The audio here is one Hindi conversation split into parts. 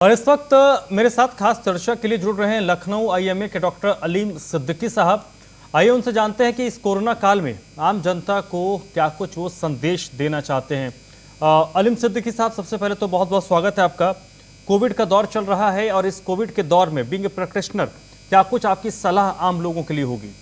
और इस वक्त मेरे साथ खास चर्चा के लिए जुड़ रहे हैं लखनऊ आईएमए के डॉक्टर अलीम सिद्दीकी साहब। आइए उनसे जानते हैं कि इस कोरोना काल में आम जनता को क्या कुछ वो संदेश देना चाहते हैं। अलीम सिद्दीकी साहब, सबसे पहले तो बहुत बहुत स्वागत है आपका। कोविड का दौर चल रहा है और इस कोविड के दौर में बीइंग ए प्रैक्टिशनर क्या कुछ आपकी सलाह आम लोगों के लिए होगी?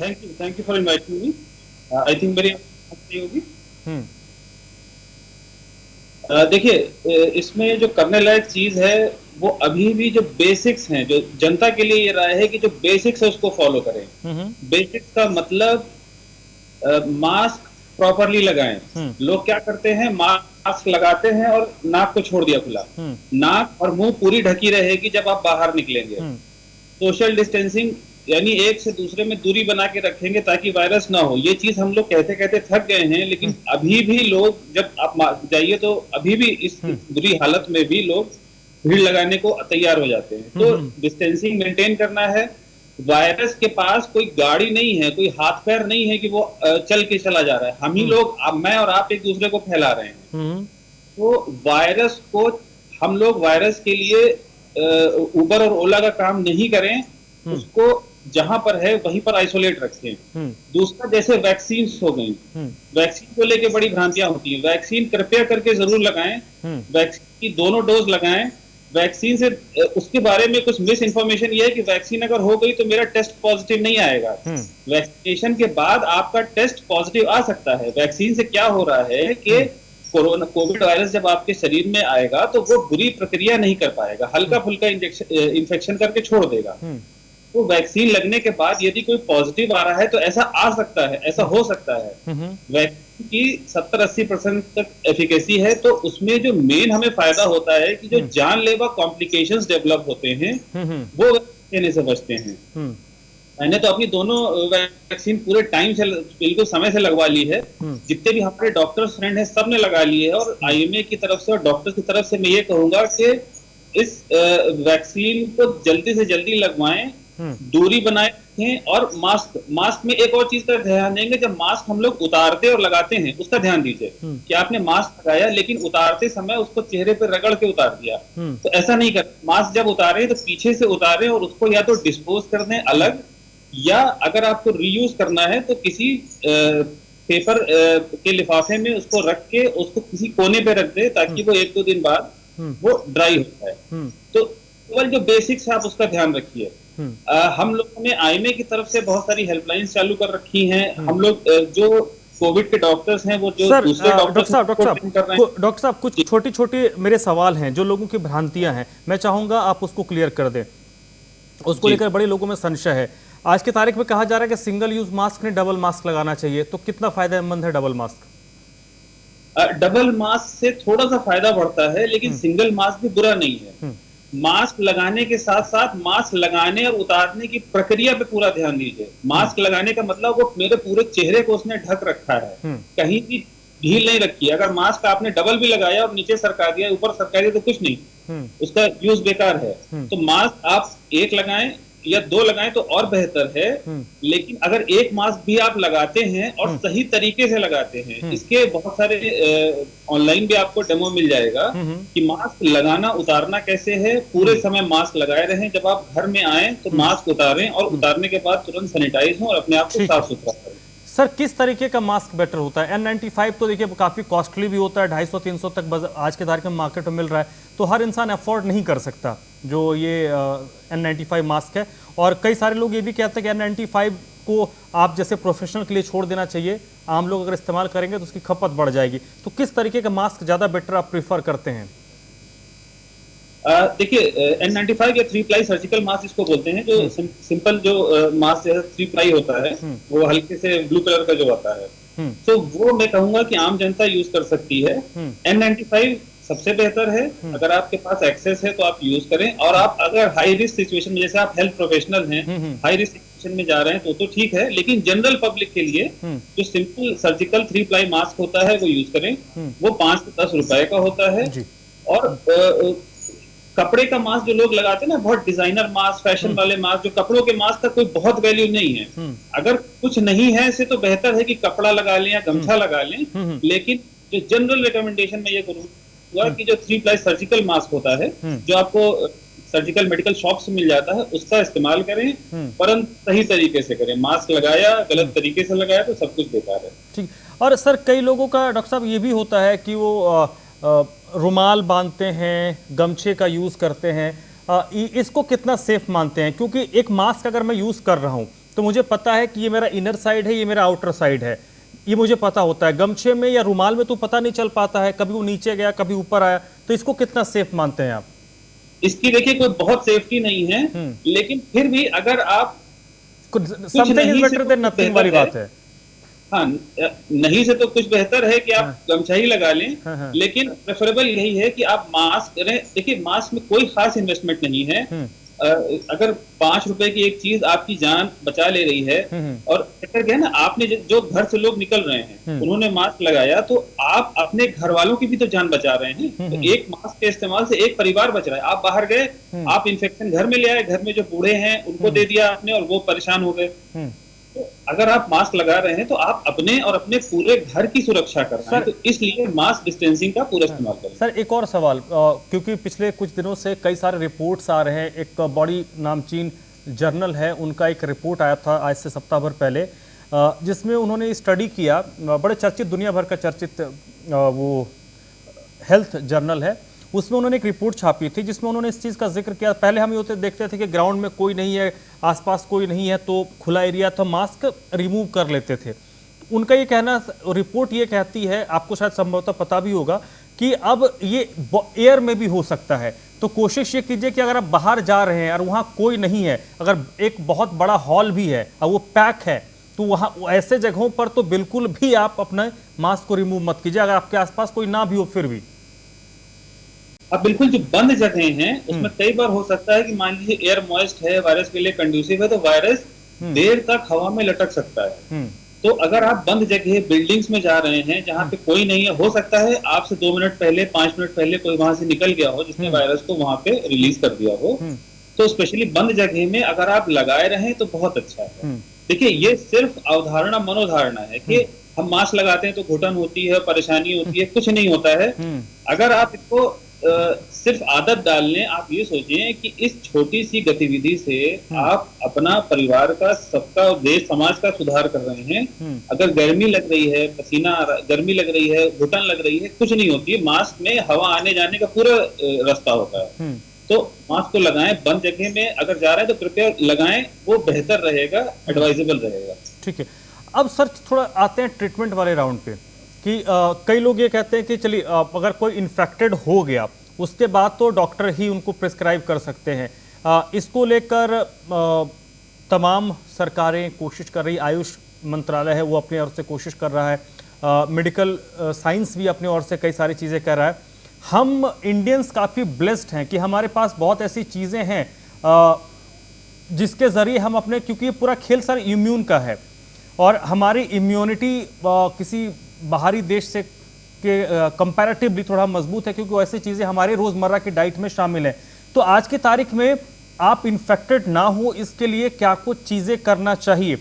Thank you for inviting me. I think मेरी अच्छी होगी। देखिए, इसमें जो करने लायक चीज है वो अभी भी जो बेसिक्स हैं, जो जनता के लिए ये राय है कि जो बेसिक्स है उसको फॉलो करें। बेसिक्स का मतलब मास्क प्रॉपरली लगाएं। लोग क्या करते हैं, मास्क लगाते हैं और नाक को छोड़ दिया खुला। नाक और मुंह पूरी ढकी रहेगी जब आप बाहर निकलेंगे। सोशल डिस्टेंसिंग यानी एक से दूसरे में दूरी बना के रखेंगे ताकि वायरस ना हो। ये चीज हम लोग कहते कहते थक गए हैं, लेकिन अभी भी लोग, जब आप जाइए तो अभी भी इस बुरी हालत में भी लोग भीड़ लगाने को तैयार हो जाते हैं। तो डिस्टेंसिंग मेंटेन करना है। वायरस के पास कोई गाड़ी नहीं है, कोई हाथ पैर नहीं है कि वो चल के चला जा रहा है। हम ही लोग, मैं और आप एक दूसरे को फैला रहे हैं। तो वायरस को हम लोग वायरस के लिए उबर और ओला का काम नहीं करें, उसको जहां पर है वहीं पर आइसोलेट रखें। दूसरा, जैसे वैक्सीन हो गई, वैक्सीन को लेके बड़ी भ्रांतियां होती हैं। वैक्सीन कृपया करके जरूर लगाएं। वैक्सीन की दोनों डोज लगाएं। वैक्सीन से उसके बारे में कुछ मिस इन्फॉर्मेशन ये है कि वैक्सीन अगर हो गई तो मेरा टेस्ट पॉजिटिव नहीं आएगा। वैक्सीनेशन के बाद आपका टेस्ट पॉजिटिव आ सकता है। वैक्सीन से क्या हो रहा है कि कोविड वायरस जब आपके शरीर में आएगा तो वो बुरी प्रक्रिया नहीं कर पाएगा, हल्का फुल्का इंफेक्शन करके छोड़ देगा। तो वैक्सीन लगने के बाद यदि कोई पॉजिटिव आ रहा है तो ऐसा आ सकता है, ऐसा हो सकता है। वैक्सीन की 70-80% तक एफिकेसी है। तो उसमें जो मेन हमें फायदा होता है कि जो जानलेवा कॉम्प्लिकेशंस डेवलप होते हैं वो लेने से बचते हैं। मैंने तो अपनी दोनों वैक्सीन पूरे टाइम से, बिल्कुल समय से लगवा ली है। जितने भी हमारे डॉक्टर्स फ्रेंड हैं सब ने लगा ली है। और आईएमए की तरफ से और डॉक्टर की तरफ से मैं ये कहूंगा कि इस वैक्सीन को जल्दी से जल्दी लगवाएं, दूरी बनाए रखें। और मास्क में एक और चीज का ध्यान देंगे, जब मास्क हम लोग उतारते और लगाते हैं उसका ध्यान दीजिए कि आपने मास्क लगाया लेकिन उतारते समय उसको चेहरे पर रगड़ के उतार दिया, तो ऐसा नहीं कर। मास्क जब उतारे तो पीछे से उतारें और उसको या तो डिस्पोज कर दें अलग, या अगर आपको रीयूज करना है तो किसी पेपर के लिफाफे में उसको रख के उसको किसी कोने पे रख दे ताकि वो 1-2 दिन बाद वो ड्राई हो जाए। तो केवल जो बेसिक्स है आप उसका ध्यान रखिए। हम लोगों ने आईएमए की तरफ से बहुत सारी हेल्पलाइंस चालू कर रखी हैं। हम लोग जो कोविड के डॉक्टर्स हैं वो जो दूसरे डॉक्टर साहब कुछ छोटी छोटी मेरे सवाल हैं, जो लोगों की भ्रांतियां हैं, मैं चाहूंगा आप उसको क्लियर कर दें। उसको लेकर बड़े लोगों में संशय है। आज की तारीख में कहा जा रहा है कि सिंगल यूज मास्क नहीं डबल मास्क लगाना चाहिए, तो कितना फायदेमंद है डबल मास्क? डबल मास्क से थोड़ा सा फायदा बढ़ता है, लेकिन सिंगल मास्क भी बुरा नहीं है। मास्क लगाने के साथ साथ मास्क लगाने और उतारने की प्रक्रिया पे पूरा ध्यान दीजिए। मास्क लगाने का मतलब वो मेरे पूरे चेहरे को उसने ढक रखा है, कहीं भी ढील नहीं रखी। अगर मास्क आपने डबल भी लगाया और नीचे सरका दिया, ऊपर सरका दिया, तो कुछ नहीं, उसका यूज बेकार है। तो मास्क आप एक लगाएं या 2 लगाएं तो और बेहतर है। लेकिन अगर एक मास्क भी आप लगाते हैं और सही तरीके से लगाते हैं, इसके बहुत सारे ऑनलाइन भी आपको डेमो मिल जाएगा कि मास्क लगाना उतारना कैसे है। पूरे समय मास्क लगाए रहें, जब आप घर में आए तो मास्क उतारें और उतारने के बाद तुरंत सैनिटाइज हों और अपने आप को साफ सुथरा करें। सर, किस तरीके का मास्क बेटर होता है? N95 तो देखिए काफी कॉस्टली भी होता है, 250-300 तक आज के तारीख में मार्केट में मिल रहा है, तो हर इंसान अफोर्ड नहीं कर सकता जो ये N95 मास्क है। और कई सारे लोग ये भी कहते हैं कि N95 को आप जैसे प्रोफेशनल के लिए छोड़ देना चाहिए, आम लोग अगर इस्तेमाल करेंगे तो उसकी खपत बढ़ जाएगी। तो किस तरीके का मास्क ज्यादा बेटर आप प्रीफर करते हैं? देखिए, N95 या 3 प्लाई सर्जिकल मास्क इसको बोलते हैं, जो सिंपल जो मास्क जैसे 3 प्लाई होता है, वो हल्के से ब्लू कलर का जो आता है, तो वो मैं कहूंगा कि आम जनता यूज कर सकती है। N95 सबसे बेहतर है। अगर आपके पास एक्सेस है तो आप यूज करें। और आप अगर हाई रिस्क सिचुएशन में, जैसे आप हेल्थ प्रोफेशनल हैं, हाई रिस्क सिचुएशन में जा रहे हैं तो ठीक है। लेकिन जनरल पब्लिक के लिए जो सिंपल सर्जिकल 3 प्लाई मास्क होता है वो यूज करें। वो 5 से 10 रुपए का होता है। और कपड़े का मास्क जो लोग लगाते हैं ना, बहुत डिजाइनर मास्क, फैशन वाले मास्क, जो कपड़ों के मास्क का कोई बहुत वैल्यू नहीं है। अगर कुछ नहीं है ऐसे तो बेहतर है कि कपड़ा लगा लें या गमछा लगा लें। लेकिन जो जनरल रिकमेंडेशन मैं ये करूँ हुआ कि जो 3 प्लाई सर्जिकल मास्क होता है, जो आपको सर्जिकल मेडिकल शॉप से मिल जाता है, उसका इस्तेमाल करें, परंतु सही तरीके से करें। मास्क लगाया गलत तरीके से लगाया तो सब कुछ बेकार है। ठीक। और सर कई लोगों का डॉक्टर साहब ये भी होता है कि वो रुमाल बांधते हैं, गमछे का यूज़ करते हैं, इसको कितना सेफ मानते हैं? क्योंकि एक मास्क अगर मैं यूज़ कर रहा हूँ तो मुझे पता है कि ये मेरा इनर साइड है, ये मेरा आउटर साइड है, ये मुझे पता होता है। गमछे में या रुमाल में तो पता नहीं चल पाता है, कभी वो नीचे गया कभी ऊपर आया, तो इसको कितना सेफ मानते हैं आप? इसकी देखिए कोई बहुत सेफ्टी नहीं है, लेकिन फिर भी अगर आप something is better than nothing वाली बात है। हाँ, नहीं से तो कुछ बेहतर है कि आप गमछा ही लगा लें, लेकिन प्रेफरेबल यही है कि आप मास्क करें। देखिए मास्क में कोई खास इन्वेस्टमेंट नहीं है। अगर 5 रुपए की एक चीज आपकी जान बचा ले रही है, और क्या है ना, आपने जो घर से लोग निकल रहे हैं उन्होंने मास्क लगाया, तो आप अपने घर वालों की भी तो जान बचा रहे हैं। तो एक मास्क के इस्तेमाल से एक परिवार बच रहा है। आप बाहर गए, आप इन्फेक्शन घर में ले आए, घर में जो बूढ़े हैं उनको दे दिया आपने और वो परेशान हो गए। तो अगर आप मास्क लगा रहे हैं तो आप अपने और अपने पूरे घर की सुरक्षा कर रहे हैं, तो इसलिए मास्क डिस्टेंसिंग का पूरा इस्तेमाल करें। सर एक और सवाल, क्योंकि पिछले कुछ दिनों से कई सारे रिपोर्ट्स आ रहे हैं, एक बॉडी नामचीन जर्नल है, उनका एक रिपोर्ट आया था आज से सप्ताह भर पहले, जिसमें उन्होंने स्टडी किया, बड़े चर्चित, दुनिया भर का चर्चित वो हेल्थ जर्नल है, उसमें उन्होंने एक रिपोर्ट छापी थी जिसमें उन्होंने इस चीज़ का जिक्र किया। पहले हम ये देखते थे कि ग्राउंड में कोई नहीं है, आसपास कोई नहीं है, तो खुला एरिया था, मास्क रिमूव कर लेते थे। उनका ये कहना, रिपोर्ट ये कहती है, आपको शायद संभवतः पता भी होगा, कि अब ये एयर में भी हो सकता है। तो कोशिश ये कीजिए कि अगर आप बाहर जा रहे हैं और वहाँ कोई नहीं है, अगर एक बहुत बड़ा हॉल भी है और वो पैक है, तो वहाँ ऐसे जगहों पर तो बिल्कुल भी आप अपने मास्क को रिमूव मत कीजिए, अगर आपके आसपास कोई ना भी हो फिर भी। अब बिल्कुल जो बंद जगह हैं उसमें कई बार हो सकता है कि मान लीजिए एयर मॉइस्ट है, वायरस के लिए कंड्यूसिव है, तो वायरस देर तक हवा में लटक सकता है। तो अगर आप बंद जगह बिल्डिंग्स में जा रहे हैं जहां पे कोई नहीं है, हो सकता है आपसे 2 मिनट पहले, 5 मिनट पहले कोई वहां से निकल गया हो जिसने वायरस को वहां पे रिलीज कर दिया हो, तो स्पेशली बंद जगह में अगर आप लगाए रहें तो बहुत अच्छा है। देखिए ये सिर्फ अवधारणा, मनोधारणा है कि हम मास्क लगाते हैं तो घुटन होती है, परेशानी होती है, कुछ नहीं होता है। अगर आप इसको सिर्फ आदत डाल लें, आप ये सोचें कि इस छोटी सी गतिविधि से आप अपना, परिवार का, सबका, देश समाज का सुधार कर रहे हैं। अगर गर्मी लग रही है, पसीना गर्मी लग रही है, घुटन लग रही है, कुछ नहीं होती है। मास्क में हवा आने जाने का पूरा रास्ता होता है। तो मास्क को लगाएं, बंद जगह में अगर जा रहे हैं तो कृपया लगाएं, वो बेहतर रहेगा, एडवाइजेबल रहेगा। ठीक है। अब सर थोड़ा आते हैं ट्रीटमेंट वाले राउंड पे, कि कई लोग ये कहते हैं कि चलिए अगर कोई इन्फेक्टेड हो गया उसके बाद तो डॉक्टर ही उनको प्रिस्क्राइब कर सकते हैं। इसको लेकर तमाम सरकारें कोशिश कर रही, आयुष मंत्रालय है वो अपनी ओर से कोशिश कर रहा है, मेडिकल साइंस भी अपनी ओर से कई सारी चीज़ें कर रहा है। हम इंडियंस काफ़ी ब्लेस्ड हैं कि हमारे पास बहुत ऐसी चीज़ें हैं जिसके ज़रिए हम अपने, क्योंकि ये पूरा खेल सर इम्यून का है और हमारी इम्यूनिटी किसी बाहरी देश से के कंपैरेटिवली थोड़ा मजबूत है, क्योंकि ऐसी चीज़ें हमारे रोज़मर्रा की डाइट में शामिल हैं। तो आज की तारीख में आप इन्फेक्टेड ना हो इसके लिए क्या कुछ चीज़ें करना चाहिए?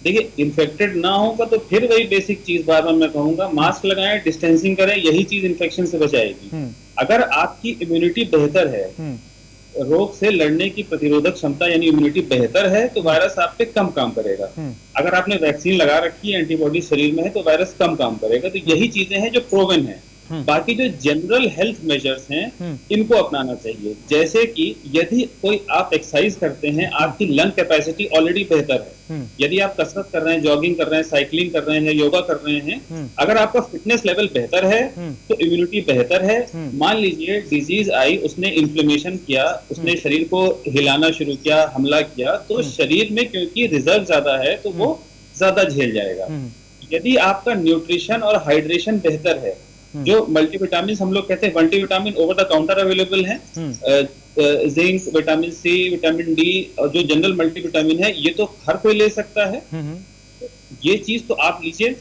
देखिए इन्फेक्टेड ना होगा तो फिर वही बेसिक चीज बार बार मैं कहूंगा, मास्क लगाएं, डिस्टेंसिंग करें, यही चीज इन्फेक्शन से बचाएगी। अगर आपकी इम्यूनिटी बेहतर है, रोग से लड़ने की प्रतिरोधक क्षमता यानी इम्यूनिटी बेहतर है, तो वायरस आप पे कम काम करेगा। अगर आपने वैक्सीन लगा रखी है, एंटीबॉडी शरीर में है, तो वायरस कम काम करेगा। तो यही चीजें हैं जो प्रूवन है। बाकी जो जनरल हेल्थ मेजर्स हैं इनको अपनाना चाहिए। जैसे कि यदि कोई आप एक्सरसाइज करते हैं, आपकी लंग कैपेसिटी ऑलरेडी बेहतर है। यदि आप कसरत कर रहे हैं, जॉगिंग कर रहे हैं, साइकिलिंग कर रहे हैं, योगा कर रहे हैं, अगर आपका फिटनेस लेवल बेहतर है तो इम्यूनिटी बेहतर है। मान लीजिए डिजीज आई, उसने इन्फ्लेमेशन किया, उसने शरीर को हिलाना शुरू किया, हमला किया, तो शरीर में क्योंकि रिजर्व ज्यादा है तो वो ज्यादा झेल जाएगा। यदि आपका न्यूट्रिशन और हाइड्रेशन बेहतर है, जो मल्टीविटामिन हम लोग कहते हैं, multivitamin over the counter available हैं, zinc, vitamin C, vitamin D और जो जनरल मल्टीविटामिन है, ये तो हर कोई ले सकता है। ये चीज तो आप लीजिए।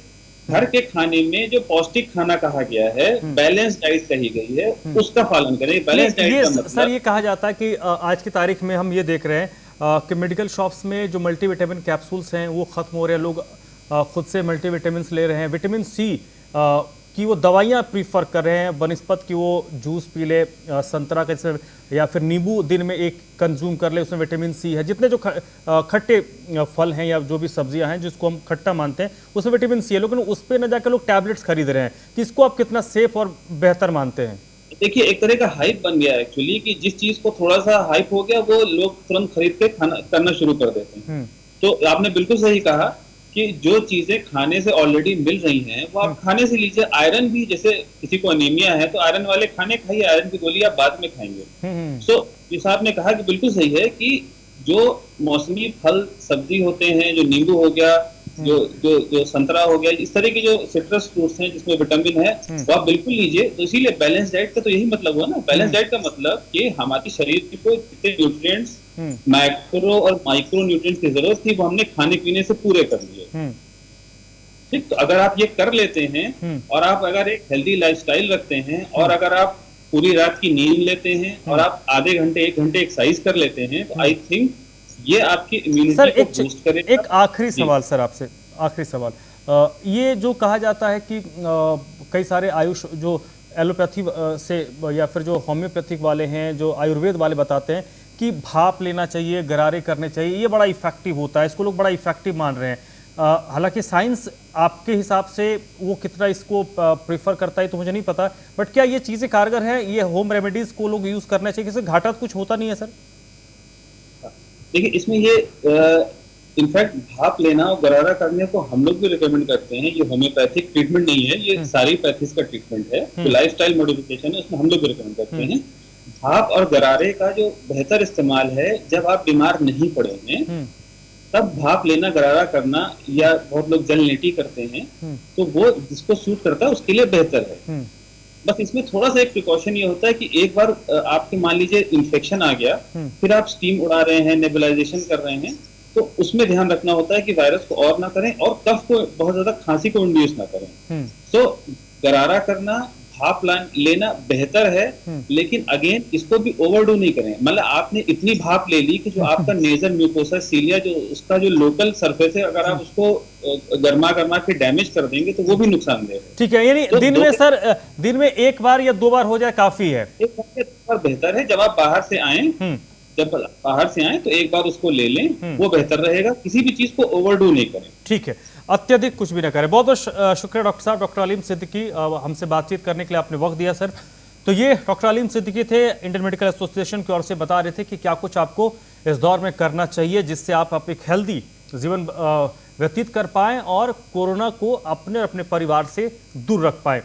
घर के खाने में जो पौष्टिक खाना कहा गया है, बैलेंस डाइट कही गई है, उसका पालन करें। बैलेंस डाइट का मतलब सर ये कहा जाता है कि आज की तारीख में हम ये देख रहे हैं कि मेडिकल शॉप्स में जो मल्टीविटामिन कैप्सूल्स हैं वो खत्म हो रहे हैं, लोग खुद से मल्टीविटामिन ले रहे हैं। विटामिन सी कि वो दवाइयाँ प्रीफर कर रहे हैं बनस्पत की वो जूस पी ले, संतरा कैसे या फिर नींबू दिन में एक कंज्यूम कर ले, उसमें विटामिन सी है, जितने जो खट्टे फल हैं या जो भी सब्जियां हैं जिसको हम खट्टा मानते हैं उसमें विटामिन सी है, लेकिन उस पर न जाकर लोग टैबलेट्स खरीद रहे हैं। कि इसको आप कितना सेफ और बेहतर मानते हैं? देखिए, एक तरह का हाइप बन गया है एक्चुअली, कि जिस चीज को थोड़ा सा हाइप हो गया वो लोग तुरंत खरीद के खाना करना शुरू कर देते हैं। तो आपने बिल्कुल सही कहा कि जो चीजें खाने से ऑलरेडी मिल रही हैं वो आप खाने से लीजिए। आयरन भी, जैसे किसी को अनीमिया है तो आयरन वाले खाने खाइए, आयरन की गोली आप बाद में खाएंगे। सो जिस आपने कहा कि बिल्कुल सही है कि जो मौसमी फल सब्जी होते हैं, जो नींबू हो गया, जो जो जो संतरा हो गया, इस तरह के जो सिट्रस फ्रूट्स हैं जिसमें विटामिन है वो आप बिल्कुल लीजिए। तो इसीलिए बैलेंस डाइट का तो यही मतलब हुआ ना। बैलेंस डाइट का मतलब कि हमारे शरीर को जितने न्यूट्रिएंट्स, मैक्रो और माइक्रो न्यूट्रिएंट्स की जरूरत थी वो हमने खाने पीने से पूरे कर लिए। ठीक, तो अगर आप ये कर लेते हैं और आप अगर एक हेल्दी लाइफस्टाइल रखते हैं और अगर आप पूरी रात की नींद लेते हैं और आप आधे घंटे 1 घंटे एक्सरसाइज कर लेते हैं तो आई थिंक ये आपकी इम्यूनिटी को बूस्ट करेगा। एक आखिरी सवाल सर आपसे, आखिरी सवाल, ये जो कहा जाता है कि कई सारे आयुष जो एलोपैथी से या फिर जो होम्योपैथिक वाले हैं, जो आयुर्वेद वाले बताते हैं कि भाप लेना चाहिए, गरारे करने चाहिए, ये बड़ा इफेक्टिव होता है, इसको लोग बड़ा इफेक्टिव मान रहे हैं। हालांकि साइंस आपके हिसाब से वो कितना इसको प्रेफर करता है तो मुझे नहीं पता, बट क्या ये चीज़ें कारगर है, ये होम रेमेडीज को लोग यूज़ करना चाहिए, किसी घाटा तो कुछ होता नहीं है सर? देखिए, इसमें ये इनफैक्ट भाप लेना और गरारा करने को हम लोग भी रिकमेंड करते हैं। ये होम्योपैथिक ट्रीटमेंट नहीं है, ये सारी पैथीज का ट्रीटमेंट है, तो लाइफस्टाइल मॉडिफिकेशन है, उसमें हम लोग भी रिकमेंड करते हैं। भाप और गरारे का जो बेहतर इस्तेमाल है जब आप बीमार नहीं पड़े हैं तब भाप लेना, गरारा करना, या बहुत लोग जल लेटी करते हैं, तो वो जिसको सूट करता है उसके लिए बेहतर है। बस इसमें थोड़ा सा एक प्रिकॉशन ये होता है कि एक बार आपके मान लीजिए इन्फेक्शन आ गया, फिर आप स्टीम उड़ा रहे हैं, नेबुलाइजेशन कर रहे हैं, तो उसमें ध्यान रखना होता है कि वायरस को और ना करें और कफ को, बहुत ज्यादा खांसी को इंड्यूस ना करें। तो गरारा करना, भाप लेना बेहतर है, लेकिन अगेन इसको भी ओवरडू नहीं करें। मतलब आपने इतनी भाप ले ली कि जो आपका नेजल म्यूकोसा सीलिया, जो उसका जो लोकल सरफेस है, अगर आप उसको गर्मा के डैमेज कर देंगे तो वो भी नुकसानदेह है। ठीक है, यानी तो दिन में सर, दिन में 1 बार या 2 बार हो जाए काफी है? 1 बार या 2 बार बेहतर है। जब आप बाहर से आए, तो 1 बार उसको ले लें, वो बेहतर रहेगा। किसी भी चीज को ओवरडू नहीं करें। ठीक है, अत्यधिक कुछ भी ना करें। बहुत बहुत शुक्रिया डॉक्टर साहब, डॉक्टर अलीम सिद्दीकी, हमसे बातचीत करने के लिए आपने वक्त दिया सर। तो ये डॉक्टर अलीम सिद्दीकी थे, इंडियन मेडिकल एसोसिएशन की ओर से बता रहे थे कि क्या कुछ आपको इस दौर में करना चाहिए जिससे आप एक हेल्दी जीवन व्यतीत कर पाएं और कोरोना को अपने परिवार से दूर रख पाएं।